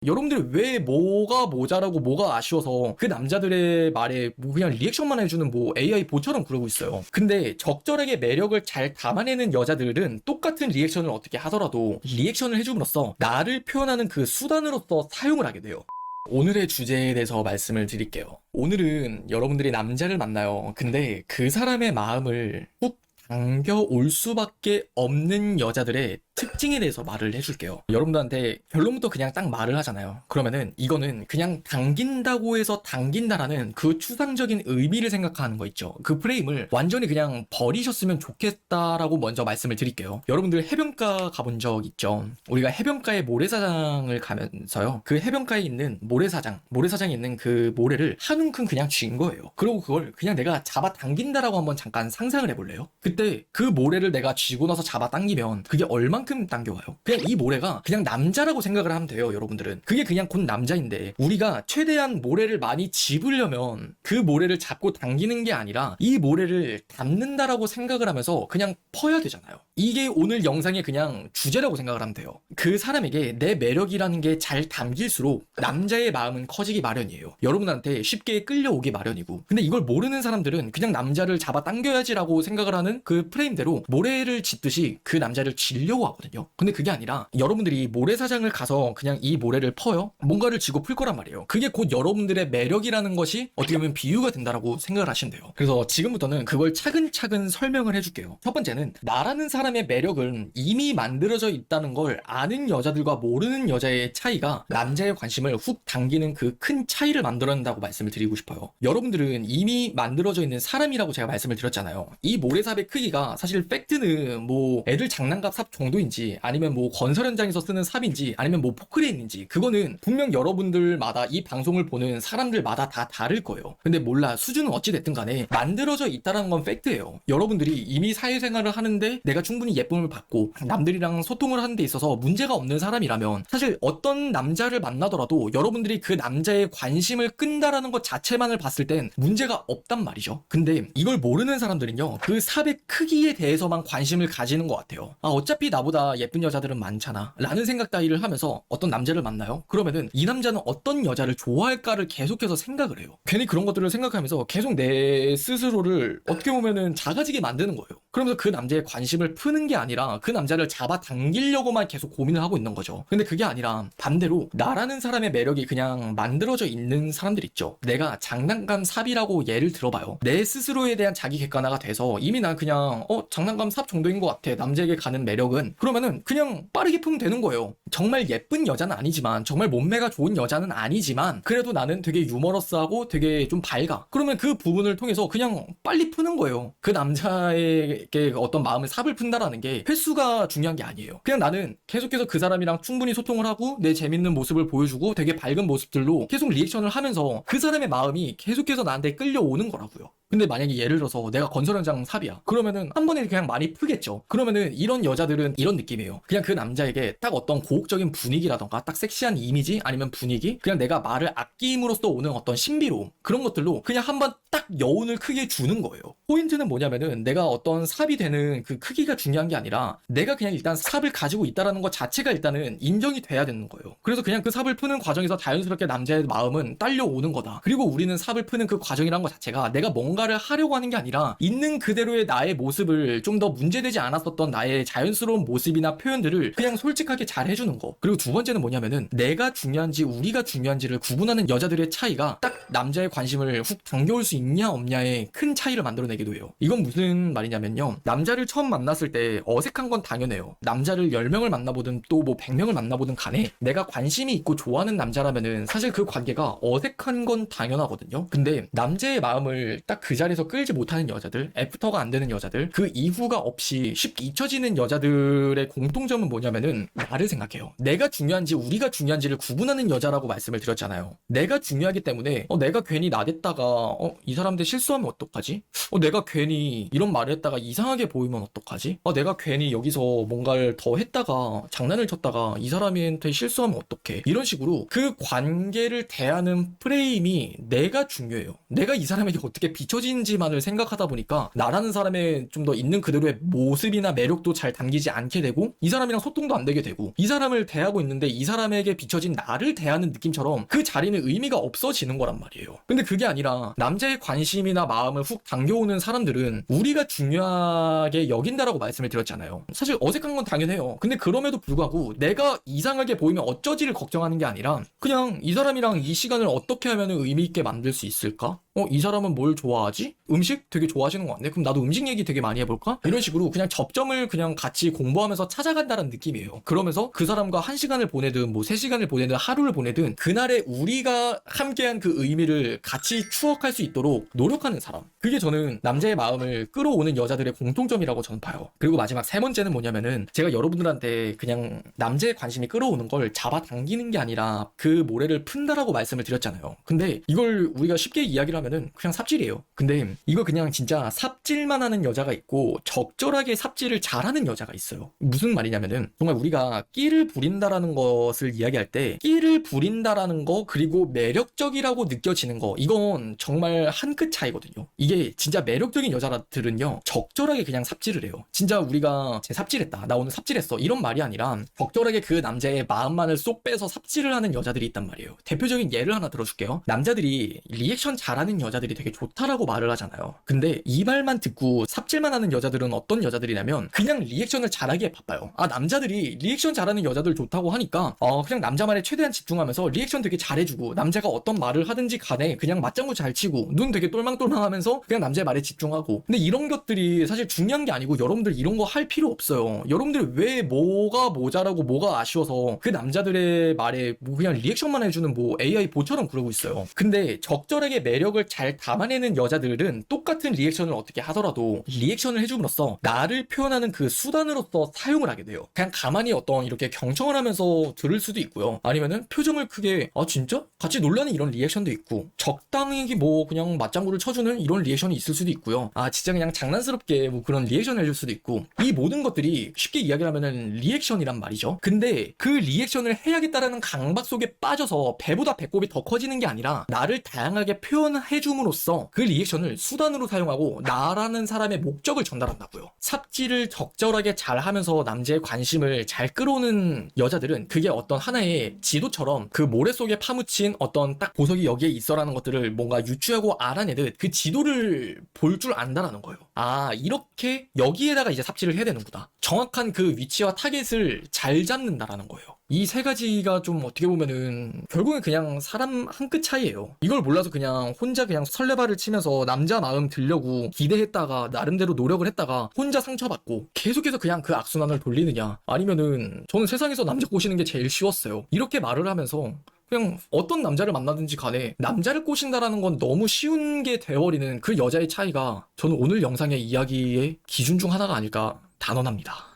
여러분들이 왜 뭐가 모자라고 뭐가 아쉬워서 그 남자들의 말에 뭐 그냥 리액션만 해주는 뭐 AI 보처럼 그러고 있어요. 근데 적절하게 매력을 잘 담아내는 여자들은 똑같은 리액션을 어떻게 하더라도 리액션을 해줌으로써 나를 표현하는 그 수단으로서 사용을 하게 돼요. 오늘의 주제에 대해서 말씀을 드릴게요. 오늘은 여러분들이 남자를 만나요. 근데 그 사람의 마음을 훅 당겨올 수밖에 없는 여자들의 특징에 대해서 말을 해줄게요. 여러분들한테 결론부터 그냥 딱 말을 하잖아요. 그러면은 이거는 그냥 당긴다고 해서 당긴다라는 그 추상적인 의미를 생각하는 거 있죠. 그 프레임을 완전히 그냥 버리셨으면 좋겠다라고 먼저 말씀을 드릴게요. 여러분들 해변가 가본 적 있죠? 우리가 해변가에 모래사장을 가면서요. 그 해변가에 있는 모래사장에 있는 그 모래를 한 움큼 그냥 쥔 거예요. 그리고 그걸 그냥 내가 잡아 당긴다라고 한번 잠깐 상상을 해볼래요? 그때 그 모래를 내가 쥐고 나서 잡아 당기면 그게 얼만큼 당겨와요? 그냥 이 모래가 그냥 남자라고 생각을 하면 돼요. 여러분들은 그게 그냥 곧 남자인데, 우리가 최대한 모래를 많이 집으려면 그 모래를 잡고 당기는 게 아니라 이 모래를 담는다라고 생각을 하면서 그냥 퍼야 되잖아요. 이게 오늘 영상의 그냥 주제라고 생각을 하면 돼요. 그 사람에게 내 매력이라는 게 잘 담길수록 남자의 마음은 커지기 마련이에요. 여러분한테 쉽게 끌려오기 마련이고, 근데 이걸 모르는 사람들은 그냥 남자를 잡아 당겨야지라고 생각을 하는 그 프레임대로 모래를 짚듯이 그 남자를 쥐려고 하거든요. 근데 그게 아니라 여러분들이 모래사장을 가서 그냥 이 모래를 퍼요? 뭔가를 쥐고 풀 거란 말이에요. 그게 곧 여러분들의 매력이라는 것이 어떻게 보면 비유가 된다라고 생각을 하시면 돼요. 그래서 지금부터는 그걸 차근차근 설명을 해줄게요. 첫 번째는 나라는 사람의 매력은 이미 만들어져 있다는 걸 아는 여자들과 모르는 여자의 차이가 남자의 관심을 훅 당기는 그 큰 차이를 만들어낸다고 말씀을 드리고 싶어요. 여러분들은 이미 만들어져 있는 사람이라고 제가 말씀을 드렸잖아요. 이 모래삽의 크기가 사실 팩트는 뭐 애들 장난감 삽 정도인지, 아니면 뭐 건설 현장에서 쓰는 삽인지, 아니면 뭐 포크레인인지, 그거는 분명 여러분들마다 이 방송을 보는 사람들마다 다 다를 거예요. 근데 몰라, 수준은 어찌 됐든 간에 만들어져 있다는 건 팩트예요. 여러분들이 이미 사회생활을 하는데 내가 충분히 예쁨을 받고 남들이랑 소통을 하는 데 있어서 문제가 없는 사람이라면 사실 어떤 남자를 만나더라도 여러분들이 그 남자의 관심을 끈다라는 것 자체만을 봤을 땐 문제가 없단 말이죠. 근데 이걸 모르는 사람들은요, 그 삽의 크기에 대해서만 관심을 가지는 것 같아요. 아, 어차피 나보다 예쁜 여자들은 많잖아 라는 생각 따위를 하면서 어떤 남자를 만나요? 그러면은 이 남자는 어떤 여자를 좋아할까를 계속해서 생각을 해요. 괜히 그런 것들을 생각하면서 계속 내 스스로를 어떻게 보면은 작아지게 만드는 거예요. 그러면서 그 남자의 관심을 푸는 게 아니라 그 남자를 잡아 당기려고만 계속 고민을 하고 있는 거죠. 근데 그게 아니라 반대로 나라는 사람의 매력이 그냥 만들어져 있는 사람들 있죠. 내가 장난감 삽이라고 예를 들어봐요. 내 스스로에 대한 자기 객관화가 돼서 이미 난 그냥 장난감 삽 정도인 것 같아, 남자에게 가는 매력은. 그러면은 그냥 빠르게 풀면 되는 거예요. 정말 예쁜 여자는 아니지만, 정말 몸매가 좋은 여자는 아니지만, 그래도 나는 되게 유머러스하고 되게 좀 밝아. 그러면 그 부분을 통해서 그냥 빨리 푸는 거예요. 그 남자에게 어떤 마음을 삽을 푼다라는 게 횟수가 중요한 게 아니에요. 그냥 나는 계속해서 그 사람이랑 충분히 소통을 하고 내 재밌는 모습을 보여주고 되게 밝은 모습들로 계속 리액션을 하면서 그 사람의 마음이 계속해서 나한테 끌려오는 거라고요. 근데 만약에 예를 들어서 내가 건설 현장 삽이야. 그러면은 한 번에 그냥 많이 풀겠죠. 그러면은 이런 여자들은 이런 느낌이에요. 그냥 그 남자에게 딱 어떤 고혹적인 분위기라던가 딱 섹시한 이미지, 아니면 분위기, 그냥 내가 말을 아낌으로써 오는 어떤 신비로움, 그런 것들로 그냥 한번 딱 여운을 크게 주는 거예요. 포인트는 뭐냐면은 내가 어떤 삽이 되는 그 크기가 중요한 게 아니라 내가 그냥 일단 삽을 가지고 있다라는 것 자체가 일단은 인정이 돼야 되는 거예요. 그래서 그냥 그 삽을 푸는 과정에서 자연스럽게 남자의 마음은 딸려오는 거다. 그리고 우리는 삽을 푸는 그 과정이라는 것 자체가 내가 뭔가를 하려고 하는 게 아니라 있는 그대로의 나의 모습을, 좀 더 문제되지 않았었던 나의 자연스러운 모습이나 표현들을 그냥 솔직하게 잘 해주는 거. 그리고 두 번째는 뭐냐면은 내가 중요한지 우리가 중요한지를 구분하는 여자들의 차이가 딱 남자의 관심을 훅 당겨올 수 있냐 없냐의 큰 차이를 만들어내기도 해요. 이건 무슨 말이냐면요, 남자를 처음 만났을 때 어색한 건 당연해요. 남자를 10명을 만나보든 또 뭐 100명을 만나보든 간에 내가 관심이 있고 좋아하는 남자라면은 사실 그 관계가 어색한 건 당연하거든요. 근데 남자의 마음을 딱 그 자리에서 끌지 못하는 여자들, 애프터가 안 되는 여자들, 그 이후가 없이 쉽게 잊혀지는 여자들의 공통점은 뭐냐면은 나를 생각해요. 내가 중요한지 우리가 중요한지를 구분하는 여자라고 말씀을 드렸잖아요. 내가 중요하기 때문에 내가 괜히 나댔다가 이 사람한테 실수하면 어떡하지? 내가 괜히 이런 말을 했다가 이상하게 보이면 어떡하지? 내가 괜히 여기서 뭔가를 더 했다가 장난을 쳤다가 이 사람한테 실수하면 어떡해? 이런 식으로 그 관계를 대하는 프레임이 내가 중요해요. 내가 이 사람에게 어떻게 비춰 비춰진지만을 생각하다 보니까 나라는 사람의 좀 더 있는 그대로의 모습이나 매력도 잘 담기지 않게 되고 이 사람이랑 소통도 안 되게 되고 이 사람을 대하고 있는데 이 사람에게 비춰진 나를 대하는 느낌처럼 그 자리는 의미가 없어지는 거란 말이에요. 근데 그게 아니라 남자의 관심이나 마음을 훅 당겨오는 사람들은 우리가 중요하게 여긴다라고 말씀을 드렸잖아요. 사실 어색한 건 당연해요. 근데 그럼에도 불구하고 내가 이상하게 보이면 어쩌지를 걱정하는 게 아니라 그냥 이 사람이랑 이 시간을 어떻게 하면 의미 있게 만들 수 있을까? 이 사람은 뭘 좋아하지? 음식 되게 좋아하시는 것 같네? 그럼 나도 음식 얘기 되게 많이 해볼까? 이런 식으로 그냥 접점을 그냥 같이 공부하면서 찾아간다는 느낌이에요. 그러면서 그 사람과 1시간을 보내든 뭐 3시간을 보내든 하루를 보내든 그날의 우리가 함께한 그 의미를 같이 추억할 수 있도록 노력하는 사람. 그게 저는 남자의 마음을 끌어오는 여자들의 공통점이라고 저는 봐요. 그리고 마지막 3번째는 뭐냐면은 제가 여러분들한테 그냥 남자의 관심이 끌어오는 걸 잡아당기는 게 아니라 그 모래를 푼다라고 말씀을 드렸잖아요. 근데 이걸 우리가 쉽게 이야기를 하면은 그냥 삽질이에요. 근데 이거 그냥 진짜 삽질만 하는 여자가 있고 적절하게 삽질을 잘하는 여자가 있어요. 무슨 말이냐면은 정말 우리가 끼를 부린다라는 것을 이야기할 때 끼를 부린다라는 거 그리고 매력적이라고 느껴지는 거 이건 정말 한 끗 차이거든요. 이게 진짜 매력적인 여자들은요 적절하게 그냥 삽질을 해요. 진짜 우리가 쟤 삽질했다 나 오늘 삽질했어 이런 말이 아니라 적절하게 그 남자의 마음만을 쏙 빼서 삽질을 하는 여자들이 있단 말이에요. 대표적인 예를 하나 들어줄게요. 남자들이 리액션 잘하는 여자들이 되게 좋다라고 말을 하잖아요. 근데 이 말만 듣고 삽질만 하는 여자들은 어떤 여자들이냐면 그냥 리액션을 잘하기에 바빠요. 남자들이 리액션 잘하는 여자들 좋다고 하니까 그냥 남자 말에 최대한 집중하면서 리액션 되게 잘해주고 남자가 어떤 말을 하든지 간에 그냥 맞장구 잘 치고 눈 되게 똘망똘망하면서 그냥 남자의 말에 집중하고. 근데 이런 것들이 사실 중요한 게 아니고 여러분들 이런 거 할 필요 없어요. 여러분들 왜 뭐가 모자라고 뭐가 아쉬워서 그 남자들의 말에 뭐 그냥 리액션만 해주는 뭐 AI 보처럼 그러고 있어요. 근데 적절하게 매력을 잘 담아내는 여자들은 똑같은 리액션을 어떻게 하더라도 리액션을 해줌으로써 나를 표현하는 그 수단으로서 사용을 하게 돼요. 그냥 가만히 어떤 이렇게 경청을 하면서 들을 수도 있고요. 아니면은 표정을 크게 진짜? 같이 놀라는 이런 리액션도 있고 적당히 뭐 그냥 맞장구를 쳐주는 이런 리액션이 있을 수도 있고요. 진짜 그냥 장난스럽게 뭐 그런 리액션을 해줄 수도 있고 이 모든 것들이 쉽게 이야기를 하면은 리액션이란 말이죠. 근데 그 리액션을 해야겠다라는 강박 속에 빠져서 배보다 배꼽이 더 커지는 게 아니라 나를 다양하게 표현해줌으로써 그 리액션을 수단으로 사용하고 나라는 사람의 목적을 전달한다고요. 삽질을 적절하게 잘 하면서 남자의 관심을 잘 끌어오는 여자들은 그게 어떤 하나의 지도처럼 그 모래 속에 파묻힌 어떤 딱 보석이 여기에 있어라는 것들을 뭔가 유추하고 알아내듯 그 지도를 볼 줄 안다라는 거예요. 이렇게 여기에다가 이제 삽질을 해야 되는구나. 정확한 그 위치와 타겟을 잘 잡는다라는 거예요. 이 3가지가 좀 어떻게 보면은 결국엔 그냥 사람 한 끗 차이예요. 이걸 몰라서 그냥 혼자 그냥 설레발을 치면서 남자 마음 들려고 기대했다가 나름대로 노력을 했다가 혼자 상처받고 계속해서 그냥 그 악순환을 돌리느냐, 아니면은 저는 세상에서 남자 꼬시는 게 제일 쉬웠어요. 이렇게 말을 하면서 그냥 어떤 남자를 만나든지 간에 남자를 꼬신다라는 건 너무 쉬운 게 되어버리는 그 여자의 차이가 저는 오늘 영상의 이야기의 기준 중 하나가 아닐까 단언합니다.